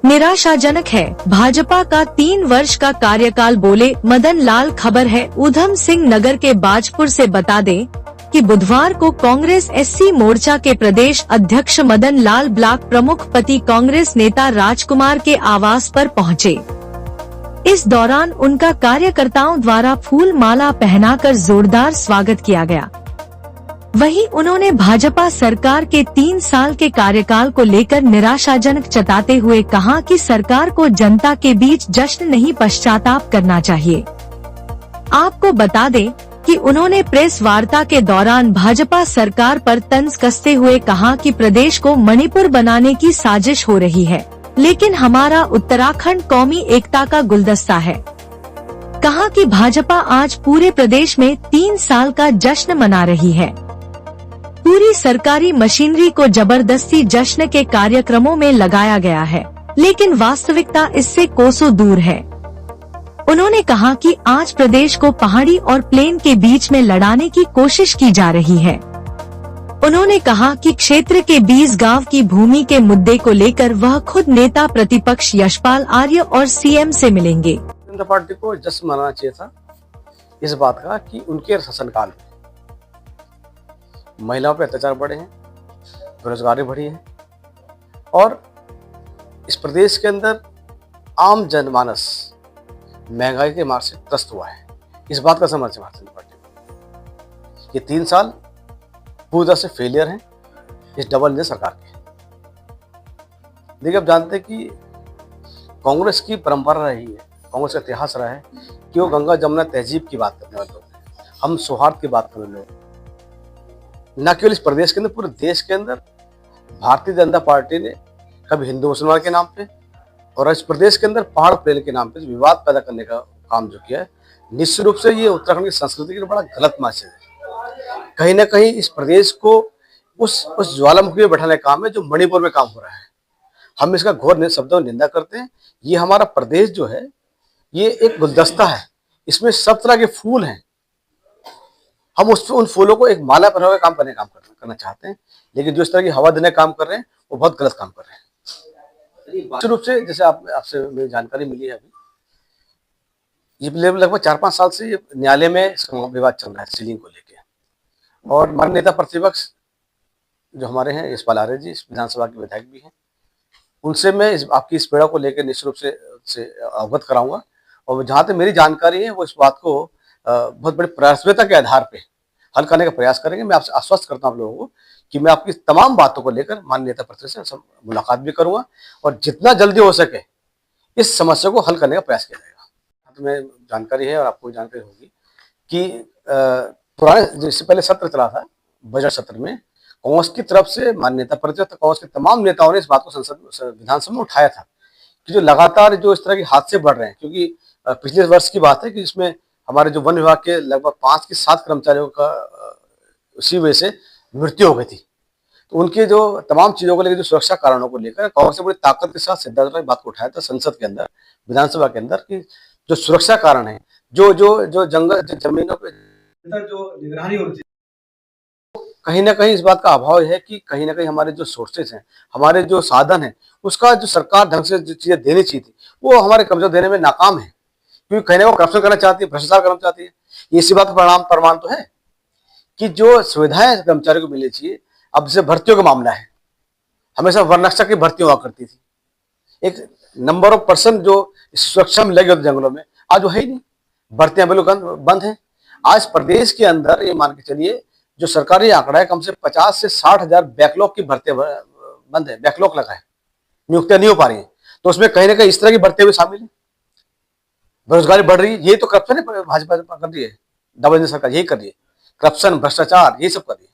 निराशाजनक है भाजपा का 3 वर्ष का कार्यकाल, बोले मदन लाल। खबर है ऊधम सिंह नगर के बाजपुर से। बता दें कि बुधवार को कांग्रेस एससी मोर्चा के प्रदेश अध्यक्ष मदन लाल ब्लॉक प्रमुख पति कांग्रेस नेता राजकुमार के आवास पर पहुंचे। इस दौरान उनका कार्यकर्ताओं द्वारा फूल माला पहनाकर जोरदार स्वागत किया गया। वहीं उन्होंने भाजपा सरकार के 3 साल के कार्यकाल को लेकर निराशाजनक जताते हुए कहा कि सरकार को जनता के बीच जश्न नहीं पश्चाताप करना चाहिए। आपको बता दें कि उन्होंने प्रेस वार्ता के दौरान भाजपा सरकार पर तंज कसते हुए कहा कि प्रदेश को मणिपुर बनाने की साजिश हो रही है, लेकिन हमारा उत्तराखंड कौमी एकता का गुलदस्ता है। कहा कि भाजपा आज पूरे प्रदेश में 3 साल का जश्न मना रही है। पूरी सरकारी मशीनरी को जबरदस्ती जश्न के कार्यक्रमों में लगाया गया है, लेकिन वास्तविकता इससे कोसों दूर है। उन्होंने कहा कि आज प्रदेश को पहाड़ी और प्लेन के बीच में लड़ाने की कोशिश की जा रही है। उन्होंने कहा कि क्षेत्र के 20 गांव की भूमि के मुद्दे को लेकर वह खुद नेता प्रतिपक्ष यशपाल आर्य और सीएम से मिलेंगे। जनता पार्टी को जश्न मनाना चाहिए था इस बात का कि उनके शासनकाल में महिलाओं पे अत्याचार बढ़े हैं, बेरोजगारी बढ़ी है और इस प्रदेश के अंदर आम जनमानस महंगाई के मार से त्रस्त हुआ है। इस बात का समर्थन भारतीय जनता पार्टी को। ये 3 साल पूरी तरह से फेलियर हैं इस डबल इंजन सरकार के। देखिए, आप जानते हैं कि कांग्रेस की परंपरा रही है, कांग्रेस का इतिहास रहा है कि वो गंगा जमुना तहजीब की बात करने वाले लोग हैं, हम सौहार्द की बात करने वाले लोग, न केवल इस प्रदेश के अंदर पूरे देश के अंदर भारतीय जनता पार्टी ने कभी हिंदू मुसलमान के नाम पे और इस प्रदेश के अंदर पहाड़ प्लेन के नाम पे विवाद पैदा करने का काम जो किया है, निश्चित रूप से ये उत्तराखंड की संस्कृति के लिए बड़ा गलत मैसेज है। कहीं ना कहीं इस प्रदेश को उस ज्वालामुखी में बैठाने का काम है जो मणिपुर में काम हो रहा है। हम इसका घोर शब्दों में निंदा करते हैं। ये हमारा प्रदेश जो है ये एक गुलदस्ता है, इसमें सब तरह के फूल हैं। हम उन फूलों को एक माला पहनावे काम करना चाहते हैं, लेकिन जो इस तरह की हवा देने काम कर रहे हैं वो बहुत गलत काम कर रहे हैं। निश्चित रूप से जैसे आपसे मेरी जानकारी मिली है, अभी ये लगभग 4-5 साल से न्यायालय में इसका विवाद चल रहा है सीलिंग को लेके, और माननीय नेता प्रतिपक्ष जो हमारे हैं यशपाल आर्य जी, इस विधानसभा के विधायक भी हैं, उनसे मैं आपकी इस पीड़ा को लेकर निश्चित रूप से अवगत कराऊंगा। और जहाँ तक मेरी जानकारी है वो इस बात को बहुत बड़ी प्राथमिकता के आधार पे हल करने का प्रयास करेंगे। मैं आपसे आश्वस्त करता हूँ आप लोगों को कि मैं आपकी तमाम बातों को लेकर माननीय नेता प्रतिपक्ष से मुलाकात भी करूंगा और जितना जल्दी हो सके इस समस्या को हल करने का प्रयास किया जाएगा। तुम्हें जानकारी है और आपको जानकारी होगी कि पुराने जिससे पहले सत्र चला था, बजट सत्र में कांग्रेस की तरफ से माननीय नेता प्रतिपक्ष कांग्रेस के तमाम नेताओं ने इस बात को संसद विधानसभा में उठाया था कि जो लगातार जो इस तरह के हादसे बढ़ रहे हैं, क्योंकि पिछले वर्ष की बात है कि इसमें हमारे जो वन विभाग के लगभग 5 के 7 कर्मचारियों का उसी वजह से मृत्यु हो गई थी। तो उनके जो तमाम चीजों को लेकर, जो सुरक्षा कारणों को लेकर कांग्रेस ने बड़ी ताकत के साथ सिद्धांत बात को उठाया था संसद के अंदर, विधानसभा के अंदर, कि जो सुरक्षा कारण है, जो जंगल जमीनों पे जो निगरानी होती है, कहीं ना कहीं इस बात का अभाव है कि कहीं ना कहीं हमारे जो सोर्सेज हैं, हमारे जो साधन है, उसका जो सरकार ढंग से जो चीजें देनी चाहिए थी वो हमारे कब्जा देने में नाकाम है, क्योंकि कहीं ना कहीं करप्शन करना चाहती है, भ्रष्टाचार करना चाहती है। इसी बात का प्रमाण तो है कि जो सुविधाएं कर्मचारियों को मिलनी चाहिए, अब जैसे भर्तियों का मामला है, हमेशा वर्णरक्षक की भर्ती हुआ करती थी, एक नंबर ऑफ पर्सन जो सुरक्षा में लगे होते जंगलों में, आज वो है ही नहीं, भर्तियां बिल्कुल बंद है। आज प्रदेश के अंदर ये मान के चलिए जो सरकारी आंकड़ा है, कम से 50 से 60 हजार बैकलॉग की भर्तियां बंद है, बैकलॉग लगा है, नियुक्तियां नहीं हो पा रही है। तो उसमें कहीं ना कहीं इस तरह की भर्तियां भी शामिल है, बेरोजगारी बढ़ रही है। ये तो करप्शन है, भाजपा कर रही है, डबल इंजन सरकार यही कर रही है, करप्शन, भ्रष्टाचार, ये सब कर रही है।